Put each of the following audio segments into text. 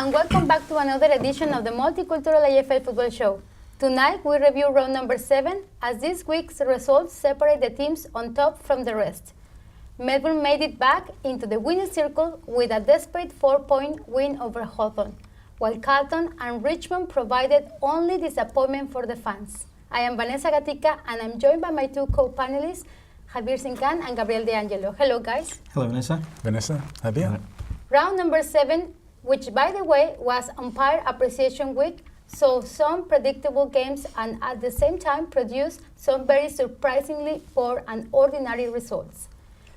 and welcome back to another edition of the Multicultural AFL Football Show. Tonight we review round number 7 as this week's results separate the teams on top from the rest. Melbourne made it back into the winning circle with a desperate 4-point win over Hawthorn, while Carlton and Richmond provided only disappointment for the fans. I am Vanessa Gatica and I'm joined by my two co-panelists, Javier Sincan and Gabriel De Angelo. Hello guys. Hello Vanessa. Vanessa, Javier. Round number 7, which by the way was Umpire Appreciation Week, saw some predictable games and at the same time produced some very surprisingly poor and ordinary results.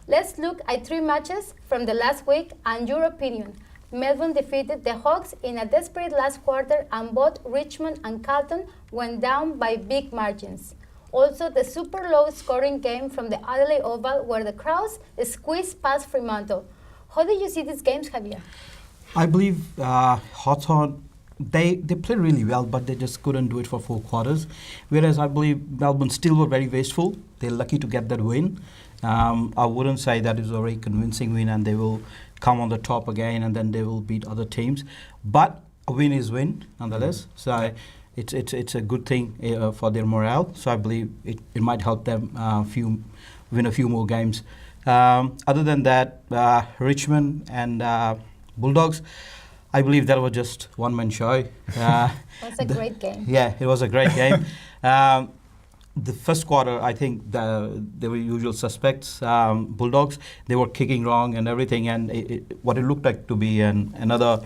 Let's look at 3 matches from the last week and your opinion. Melbourne defeated the Hawks in a desperate last quarter and both Richmond and Carlton went down by big margins. Also, the super low scoring game from the Adelaide Oval where the Crows squeezed past Fremantle. How did you see these games, Javier? I believe Hawthorn, they played really well, but they just couldn't do it for 4 quarters. Whereas I believe Melbourne still were very wasteful. They're lucky to get that win. I wouldn't say that is a very convincing win and they will come on the top again and then they will beat other teams. But a win is win, nonetheless. So it's a good thing for their morale. So I believe it might help them win a few more games. Other than that, Richmond and Bulldogs, I believe that was just one-man show. It was a great game. Yeah, it was a great game. The first quarter, I think they were usual suspects. Bulldogs, they were kicking wrong and everything, and what it looked like to be another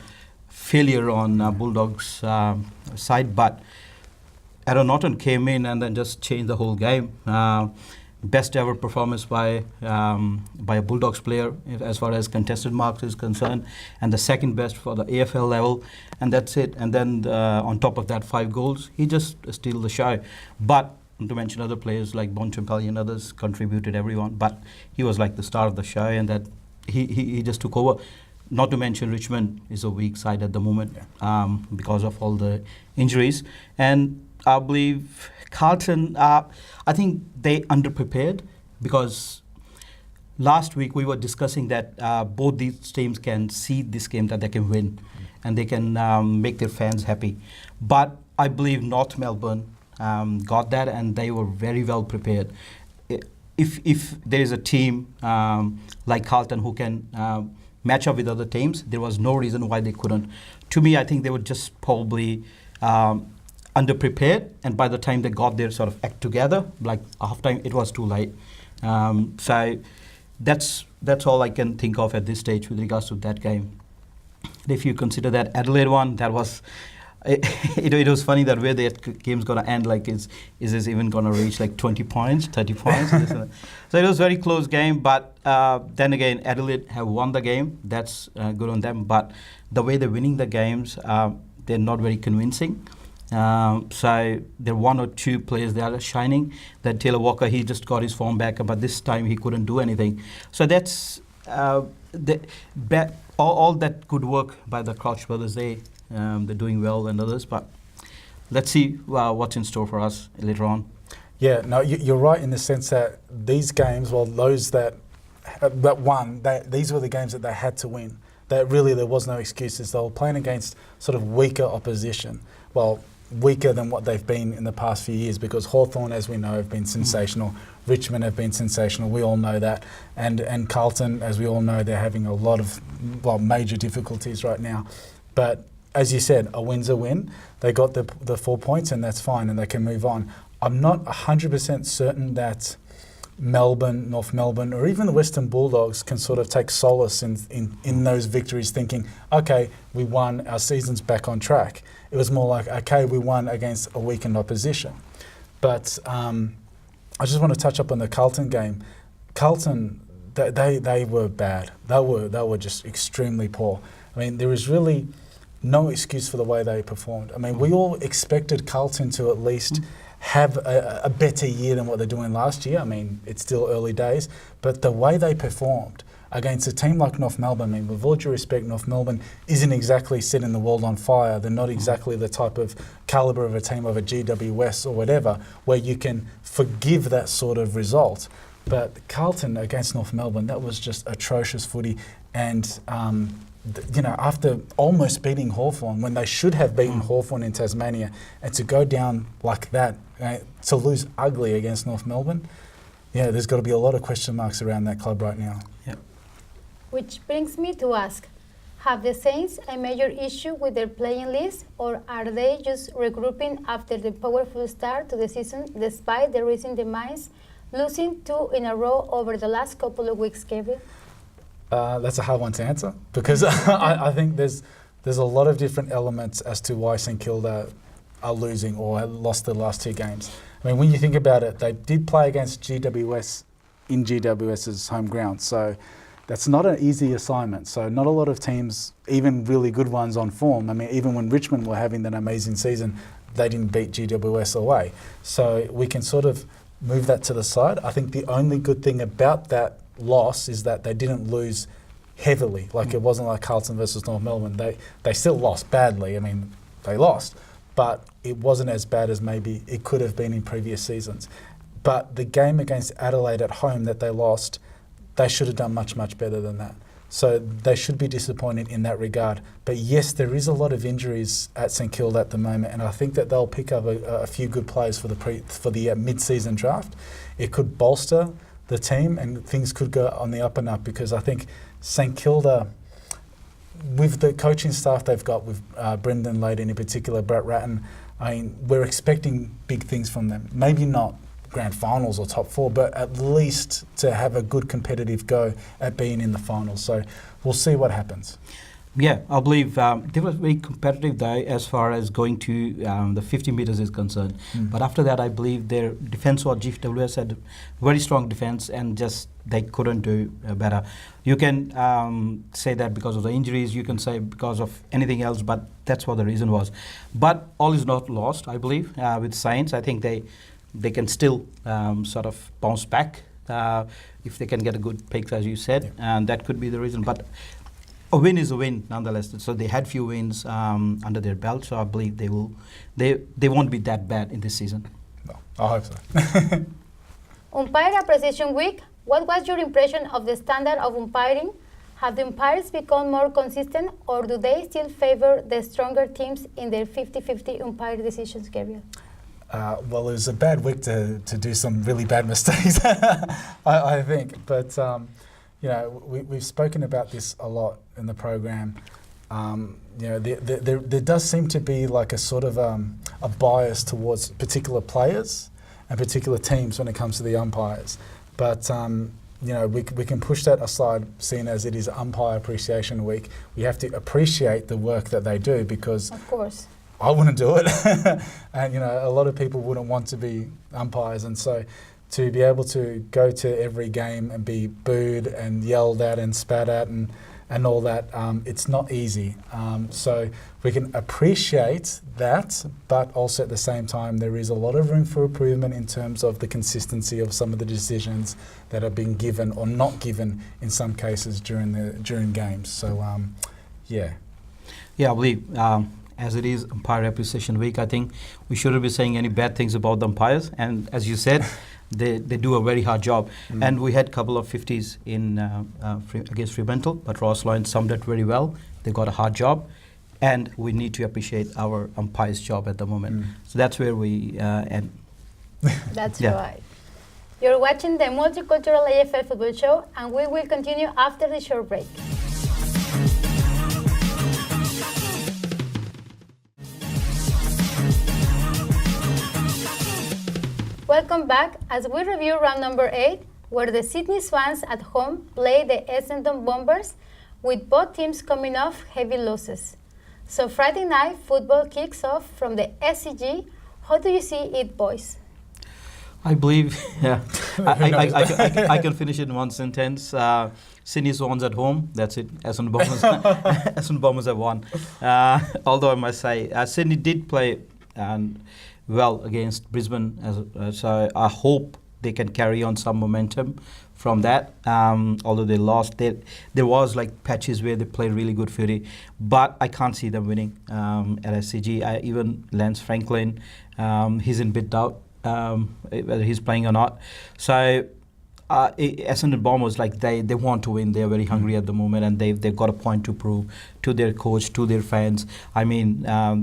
failure on Bulldogs' side. But Aaron Norton came in and then just changed the whole game. Best ever performance by a Bulldogs player as far as contested marks is concerned, and the second best for the AFL level, and that's it. And then on top of that, 5 goals. He just stole the show. But to mention other players like Bontempelli and others contributed, everyone. But he was like the star of the show, and that he just took over. Not to mention Richmond is a weak side at the moment because of all the injuries. And I believe Carlton, I think they underprepared because last week we were discussing that both these teams can see this game that they can win and they can make their fans happy. But I believe North Melbourne got that and they were very well prepared. If there is a team like Carlton who can match up with other teams, there was no reason why they couldn't. To me, I think they were just probably underprepared, and by the time they got their sort of act together, like halftime, it was too late. So that's all I can think of at this stage with regards to that game. If you consider that Adelaide one, that was it was funny that where the game's going to end, like is this even going to reach like 20 points, 30 points? So it was a very close game, but then again, Adelaide have won the game. That's good on them, but the way they're winning the games, they're not very convincing. So there are 1 or 2 players that are shining. That Taylor Walker, he just got his form back, but this time he couldn't do anything. So that's all that good work by the Crouch brothers. They're doing well and others, but let's see what's in store for us later on. Yeah, no, you're right in the sense that these games, well, those that won, these were the games that they had to win. That really there was no excuses. They were playing against sort of weaker opposition. Well, weaker than what they've been in the past few years, because Hawthorn, as we know, have been sensational. Richmond have been sensational. We all know that. And Carlton, as we all know, they're having a lot of major difficulties right now. But as you said, a win's a win. They got the 4 points and that's fine and they can move on. I'm not 100% certain that Melbourne, North Melbourne, or even the Western Bulldogs can sort of take solace in those victories thinking, okay, we won, our season's back on track. It was more like, okay, we won against a weakened opposition. But I just want to touch up on the Carlton game. Carlton, they were bad. They were just extremely poor. I mean, there is really no excuse for the way they performed. I mean, we all expected Carlton to at least have a better year than what they're doing last year. I mean, it's still early days, but the way they performed against a team like North Melbourne, I mean, with all due respect, North Melbourne isn't exactly setting the world on fire. They're not exactly the type of calibre of a team of a GWS or whatever, where you can forgive that sort of result. But Carlton against North Melbourne, that was just atrocious footy. And after almost beating Hawthorn, when they should have beaten Hawthorn in Tasmania, and to go down like that, to lose ugly against North Melbourne, there's got to be a lot of question marks around that club right now. Yeah. Which brings me to ask, have the Saints a major issue with their playing list, or are they just regrouping after the powerful start to the season despite the recent demise, losing 2 in a row over the last couple of weeks, Kevin? That's a hard one to answer because I think there's a lot of different elements as to why St Kilda are losing or have lost the last 2 games. I mean, when you think about it, they did play against GWS in GWS's home ground, so that's not an easy assignment. So not a lot of teams, even really good ones on form. I mean, even when Richmond were having that amazing season, they didn't beat GWS away. So we can sort of move that to the side. I think the only good thing about that loss is that they didn't lose heavily. Like it wasn't like Carlton versus North Melbourne. They still lost badly. I mean, they lost, but it wasn't as bad as maybe it could have been in previous seasons. But the game against Adelaide at home that they lost, they should have done much, much better than that. So they should be disappointed in that regard. But yes, there is a lot of injuries at St Kilda at the moment, and I think that they'll pick up a few good players for the mid-season draft. It could bolster the team and things could go on the up and up, because I think St Kilda, with the coaching staff they've got with Brendan Layden in particular, Brett Ratton, I mean, we're expecting big things from them. Maybe not grand finals or top 4, but at least to have a good competitive go at being in the finals. So we'll see what happens. Yeah, I believe they were very competitive though as far as going to the 50 metres is concerned. But after that, I believe their defence or GWS had very strong defence and just they couldn't do better. You can say that because of the injuries, you can say because of anything else, but that's what the reason was. But all is not lost, I believe, with Saints. I think they can still sort of bounce back if they can get a good pick, as you said, and that could be the reason. But a win is a win, nonetheless. So they had few wins under their belt, so I believe they won't be that bad in this season. No, I hope so. Umpire Appreciation Week. What was your impression of the standard of umpiring? Have the umpires become more consistent, or do they still favor the stronger teams in their 50-50 umpire decisions, Gabriel? Well, it was a bad week to do some really bad mistakes, I think. But, we've spoken about this a lot in the program. There does seem to be like a sort of a bias towards particular players and particular teams when it comes to the umpires. But, we can push that aside, seeing as it is Umpire Appreciation Week. We have to appreciate the work that they do, because of course I wouldn't do it. And, a lot of people wouldn't want to be umpires. And so to be able to go to every game and be booed and yelled at and spat at and all that, it's not easy. So we can appreciate that, but also at the same time, there is a lot of room for improvement in terms of the consistency of some of the decisions that are being given or not given in some cases during games. So, yeah. Yeah, I believe as it is Umpire Appreciation Week, I think we shouldn't be saying any bad things about the umpires. And as you said, they do a very hard job. And we had a couple of 50s in against Fremantle, but Ross Lyon summed it very well. They got a hard job, and we need to appreciate our umpire's job at the moment. So that's where we end. That's right. You're watching the Multicultural AFL Football Show, and we will continue after the short break. Welcome back as we review round number 8, where the Sydney Swans at home play the Essendon Bombers, with both teams coming off heavy losses. So Friday night football kicks off from the SCG. How do you see it, boys? I believe, yeah, I can finish it in one sentence. Sydney Swans at home, that's it. Essendon Bombers, Essendon Bombers have won. Although I must say, Sydney did play well against Brisbane, so I hope they can carry on some momentum from that. Although they lost, there was like patches where they played really good footy, but I can't see them winning at SCG. Even Lance Franklin, he's in bit doubt whether he's playing or not. So Essendon Bombers, like they want to win. They're very hungry at the moment, and they've got a point to prove to their coach, to their fans. I mean,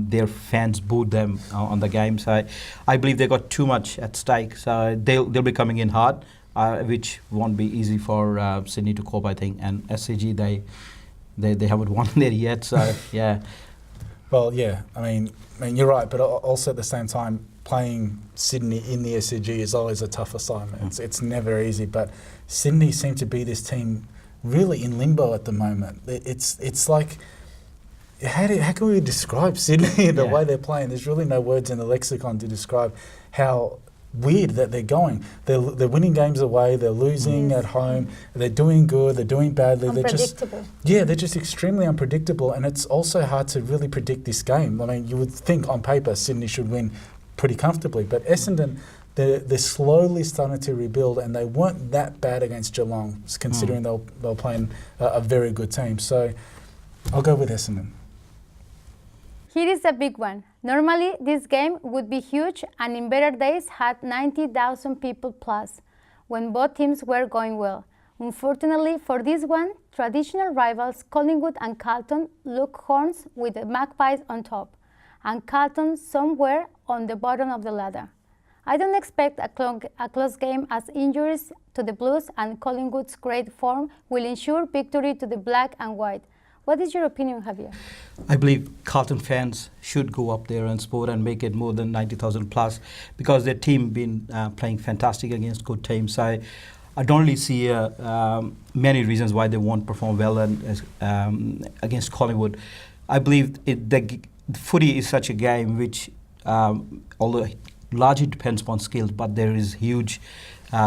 their fans booed them on the game, so I believe they got too much at stake. So they'll be coming in hard, which won't be easy for Sydney to cope, I think. And SCG, they haven't won there yet, so yeah. Well, yeah, I mean, you're right, but also at the same time, playing Sydney in the SCG is always a tough assignment. It's never easy, but Sydney seem to be this team really in limbo at the moment. It's like, how can we describe Sydney the way they're playing? There's really no words in the lexicon to describe how weird that they're going. They're winning games away, they're losing at home, they're doing good, they're doing badly. Unpredictable. They're just extremely unpredictable, and it's also hard to really predict this game. I mean, you would think on paper Sydney should win pretty comfortably, but Essendon, they're slowly starting to rebuild, and they weren't that bad against Geelong, considering they were playing a very good team. So I'll go with Essendon. Here is a big one. Normally, this game would be huge and in better days had 90,000 people plus when both teams were going well. Unfortunately for this one, traditional rivals Collingwood and Carlton look horns with the Magpies on top, and Carlton somewhere on the bottom of the ladder. I don't expect a close game, as injuries to the Blues and Collingwood's great form will ensure victory to the black and white. What is your opinion, Javier? I believe Carlton fans should go up there and support and make it more than 90,000 plus, because their team been playing fantastic against good teams. I don't really see many reasons why they won't perform well against Collingwood. I believe the footy is such a game which, although it largely depends upon skills, but there is huge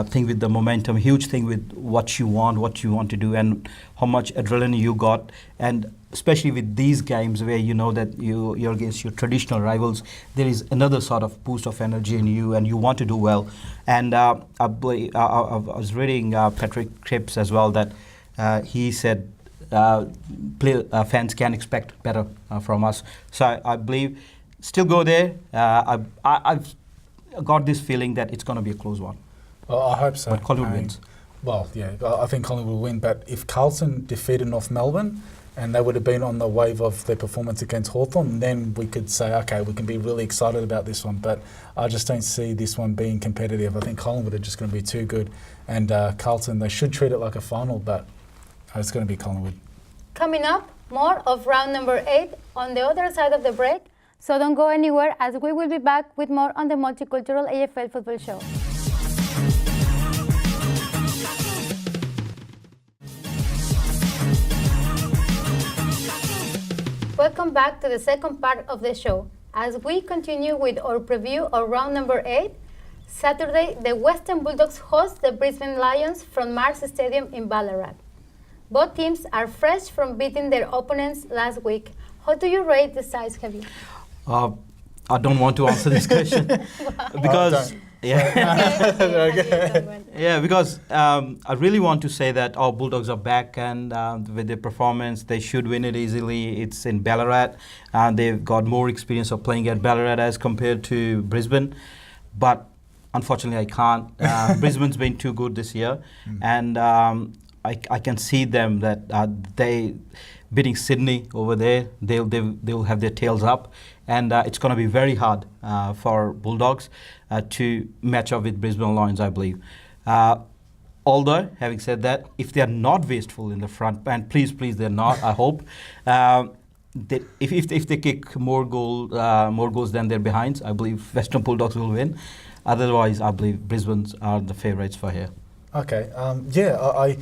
thing with the momentum, huge thing with what you want to do, and how much adrenaline you got. And especially with these games where you know that you're against your traditional rivals, there is another sort of boost of energy in you, and you want to do well. And I was reading Patrick Cripps as well, that he said fans can expect better from us. So I believe still go there. I've got this feeling that it's going to be a close one. Well, I hope so. But Collingwood wins. Well, yeah, I think Collingwood will win. But if Carlton defeated North Melbourne and they would have been on the wave of their performance against Hawthorn, then we could say, okay, we can be really excited about this one. But I just don't see this one being competitive. I think Collingwood are just going to be too good. And Carlton, they should treat it like a final, but it's going to be Collingwood. Coming up, more of round number 8 on the other side of the break. So don't go anywhere, as we will be back with more on the Multicultural AFL Football Show. Welcome back to the second part of the show. As we continue with our preview of round number 8, Saturday, the Western Bulldogs host the Brisbane Lions from Mars Stadium in Ballarat. Both teams are fresh from beating their opponents last week. How do you rate the sides, Javier? I don't want to answer this question because because I really want to say that our Bulldogs are back, and with their performance, they should win it easily. It's in Ballarat, and they've got more experience of playing at Ballarat as compared to Brisbane. But unfortunately, I can't. Brisbane's been too good this year, and I can see them that they beating Sydney over there. They'll have their tails up, and it's going to be very hard for Bulldogs to match up with Brisbane Lions, I believe. Although, having said that, if they are not wasteful in the front, and please they're not, I hope, if they kick more goals than their behinds, I believe Western Bulldogs will win. Otherwise, I believe Brisbane's are the favourites for here. Okay, I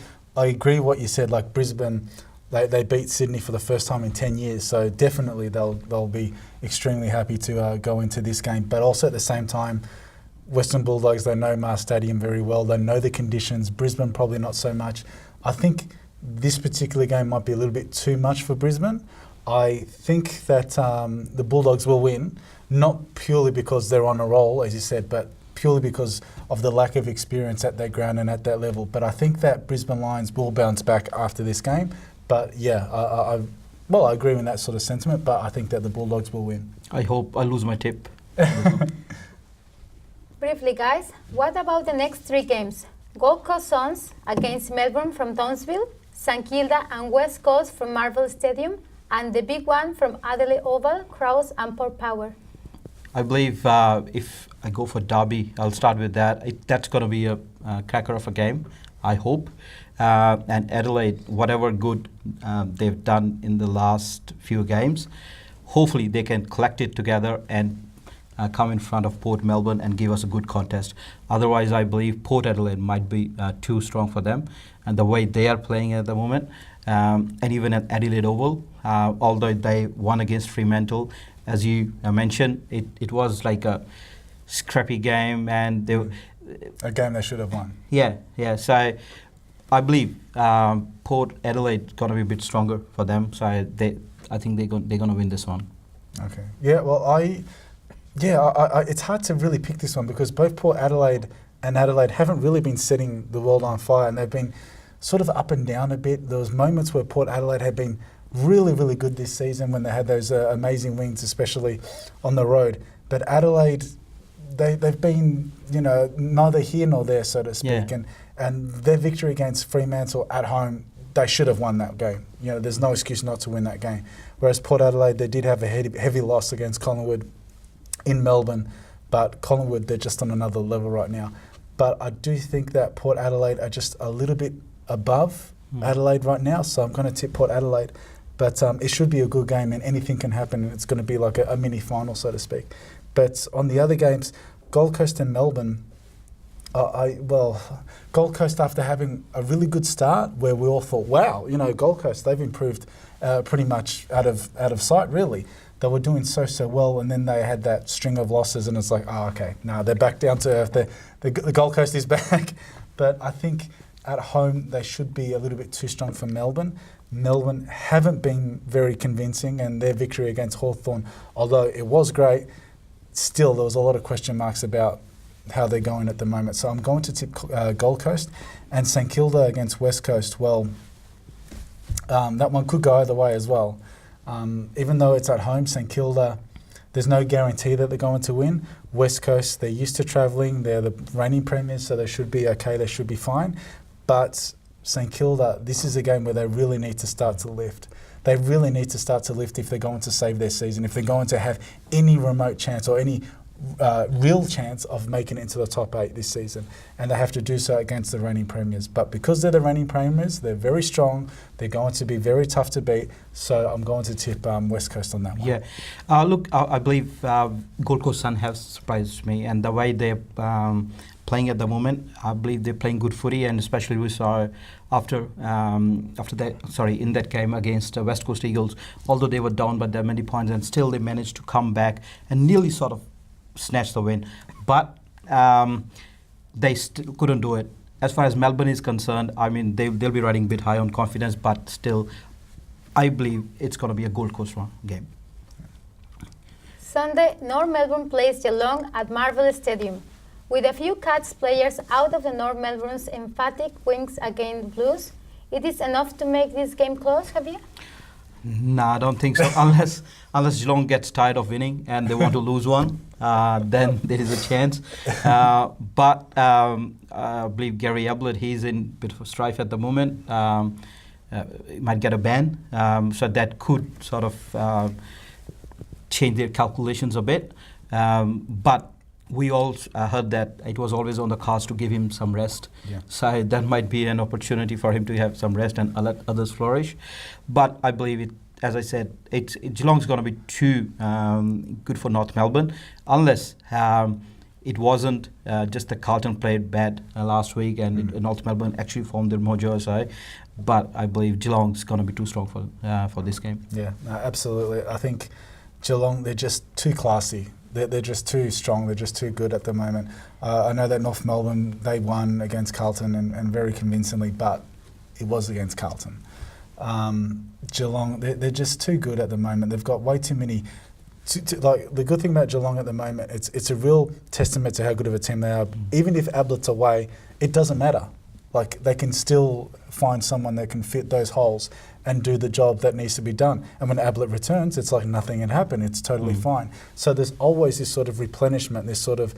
agree what you said. Like Brisbane, they beat Sydney for the first time in 10 years, so definitely they'll be extremely happy to go into this game. But also at the same time, Western Bulldogs, they know Mars Stadium very well. They know the conditions. Brisbane probably not so much. I think this particular game might be a little bit too much for Brisbane. I think that the Bulldogs will win, not purely because they're on a roll, as you said, but purely because of the lack of experience at that ground and at that level. But I think that Brisbane Lions will bounce back after this game. But yeah, I agree with that sort of sentiment, but I think that the Bulldogs will win. I hope I lose my tip. Briefly, guys, what about the next 3 games? Gold Coast Suns against Melbourne from Townsville, St Kilda and West Coast from Marvel Stadium, and the big one from Adelaide Oval, Crows and Port Power. I believe if I go for Derby, I'll start with that. That's going to be a cracker of a game, I hope. And Adelaide, whatever good they've done in the last few games, hopefully they can collect it together and come in front of Port Melbourne and give us a good contest. Otherwise, I believe Port Adelaide might be too strong for them, and the way they are playing at the moment, and even at Adelaide Oval, although they won against Fremantle, as you mentioned, it was like a scrappy game, and they a game they should have won. Yeah. So I believe Port Adelaide going to be a bit stronger for them. So I think they're going to win this one. Okay. Yeah. Well, I it's hard to really pick this one because both Port Adelaide and Adelaide haven't really been setting the world on fire, and they've been sort of up and down a bit. There was moments where Port Adelaide had been really, really good this season when they had those amazing wins, especially on the road. But Adelaide, they've been, neither here nor there, so to speak. Yeah. And their victory against Fremantle at home, they should have won that game. There's no excuse not to win that game. Whereas Port Adelaide, they did have a heavy loss against Collingwood in Melbourne, but Collingwood, they're just on another level right now. But I do think that Port Adelaide are just a little bit above Adelaide right now, so I'm going to tip Port Adelaide. But it should be a good game, and anything can happen, and it's going to be like a mini final, so to speak. But on the other games, Gold Coast and Melbourne, Gold Coast, after having a really good start where we all thought, wow, Gold Coast, they've improved pretty much out of sight, really. They were doing so well, and then they had that string of losses, and it's like, they're back down to earth. The Gold Coast is back. But I think at home they should be a little bit too strong for Melbourne. Melbourne haven't been very convincing, and their victory against Hawthorn, although it was great, still there was a lot of question marks about how they're going at the moment. So I'm going to tip Gold Coast. And St Kilda against West Coast, that one could go either way as well. Even though it's at home, St Kilda, there's no guarantee that they're going to win. West Coast, they're used to travelling. They're the reigning premiers, so they should be okay. They should be fine. But St Kilda, this is a game where they really need to start to lift. They really need to start to lift if they're going to save their season, if they're going to have any remote chance or any real chance of making it into the top 8 this season, and they have to do so against the reigning premiers. But because they're the reigning premiers, they're very strong, they're going to be very tough to beat, so I'm going to tip West Coast on that one. Yeah, look, I believe Gold Coast Sun have surprised me, and the way they're playing at the moment, I believe they're playing good footy, and especially we saw in that game against West Coast Eagles, although they were down by that many points, and still they managed to come back and nearly sort of snatch the win, but they still couldn't do it. As far as Melbourne is concerned, I mean, they'll be riding a bit high on confidence, but still, I believe it's going to be a Gold Coast game. Sunday, North Melbourne plays Geelong at Marvel Stadium. With a few Cats players out of the North Melbourne's emphatic wins against Blues, it is enough to make this game close, Javier? No, I don't think so. unless Geelong gets tired of winning and they want to lose one, then there is a chance. But I believe Gary Ablett, he's in a bit of a strife at the moment. He might get a ban, so that could sort of change their calculations a bit. But we all heard that it was always on the cards to give him some rest. Yeah. So that might be an opportunity for him to have some rest and let others flourish. But I believe it, as I said, Geelong's going to be too good for North Melbourne, unless it wasn't just the Carlton played bad last week and North Melbourne actually formed their mojo aside. But I believe Geelong's going to be too strong for this game. Yeah, absolutely. I think Geelong, they're just too classy. They're just too strong. They're just too good at the moment. I know that North Melbourne, they won against Carlton and very convincingly, but it was against Carlton. Geelong, they're just too good at the moment. They've got way too many. Like the good thing about Geelong at the moment, it's a real testament to how good of a team they are. Even if Ablett's away, it doesn't matter. Like, they can still find someone that can fit those holes and do the job that needs to be done. And when Ablett returns, it's like nothing had happened. It's totally fine. So there's always this sort of replenishment, this sort of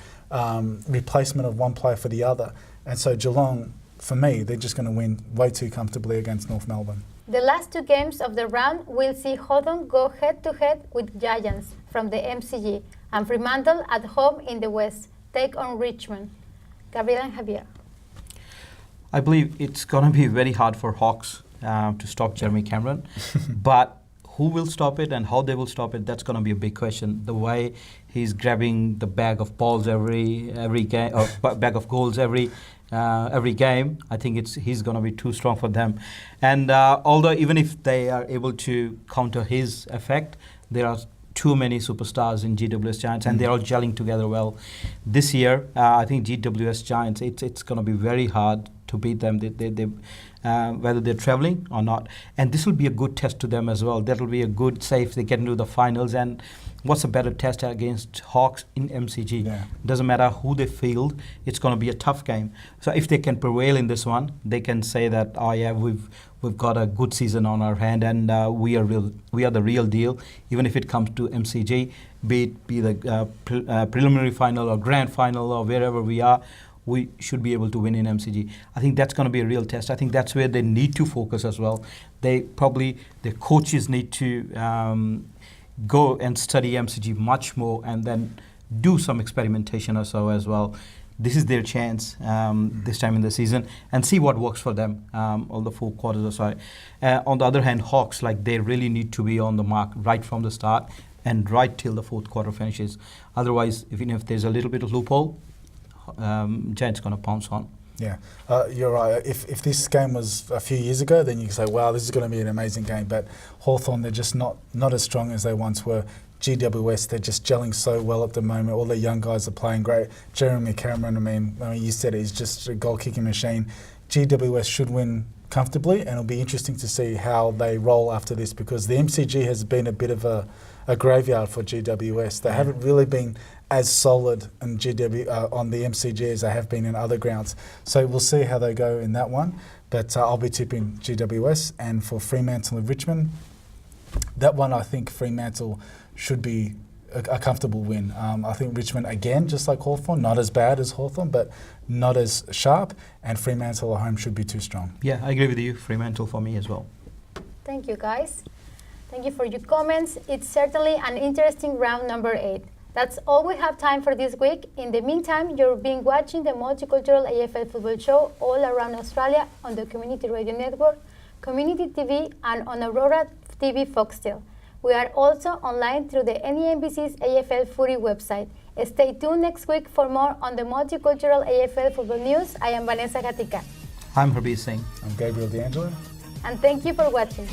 replacement of one player for the other. And so Geelong, for me, they're just going to win way too comfortably against North Melbourne. The last two games of the round will see Hawthorn go head-to-head with Giants from the MCG and Fremantle at home in the West take on Richmond. Gabriel and Javier. I believe it's going to be very hard for Hawks to stop Jeremy Cameron. But who will stop it and how they will stop it, that's going to be a big question. The way he's grabbing the bag of balls every game, or bag of goals every game, I think he's going to be too strong for them. And although even if they are able to counter his effect, there are too many superstars in GWS Giants, and they're all gelling together well. This year, I think GWS Giants, it's going to be very hard to beat them, whether they're travelling or not. And this will be a good test to them as well. That will be a good, say, if they get into the finals. And what's a better test against Hawks in MCG? Yeah. Doesn't matter who they field, it's going to be a tough game. So if they can prevail in this one, they can say that, oh yeah, we've got a good season on our hand, and we are the real deal. Even if it comes to MCG, be the preliminary final or grand final or wherever we are, we should be able to win in MCG. I think that's going to be a real test. I think that's where they need to focus as well. Their coaches need to go and study MCG much more and then do some experimentation or so as well. This is their chance this time in the season, and see what works for them all the 4 quarters or so. On the other hand, Hawks, they really need to be on the mark right from the start and right till the 4th quarter finishes. Otherwise, even if there's a little bit of loophole, Giants going to pounce on. Yeah, you're right. If this game was a few years ago, then you could say, wow, this is going to be an amazing game. But Hawthorn, they're just not as strong as they once were. GWS, they're just gelling so well at the moment. All the young guys are playing great. Jeremy Cameron, I mean, you said he's just a goal-kicking machine. GWS should win comfortably, and it'll be interesting to see how they roll after this, because the MCG has been a bit of a graveyard for GWS. They haven't really been as solid in on the MCG as they have been in other grounds. So we'll see how they go in that one. But I'll be tipping GWS. And for Fremantle and Richmond, that one I think Fremantle should be a comfortable win. I think Richmond, again, just like Hawthorn, not as bad as Hawthorn, but not as sharp. And Fremantle at home should be too strong. Yeah, I agree with you. Fremantle for me as well. Thank you, guys. Thank you for your comments. It's certainly an interesting round number 8. That's all we have time for this week. In the meantime, you've been watching the Multicultural AFL Football Show all around Australia on the Community Radio Network, Community TV, and on Aurora TV Foxtel. We are also online through the NEMBC's AFL Footy website. Stay tuned next week for more on the Multicultural AFL Football News. I am Vanessa Gatica. I'm Harbeer Singh. I'm Gabriel D'Angelo. And thank you for watching.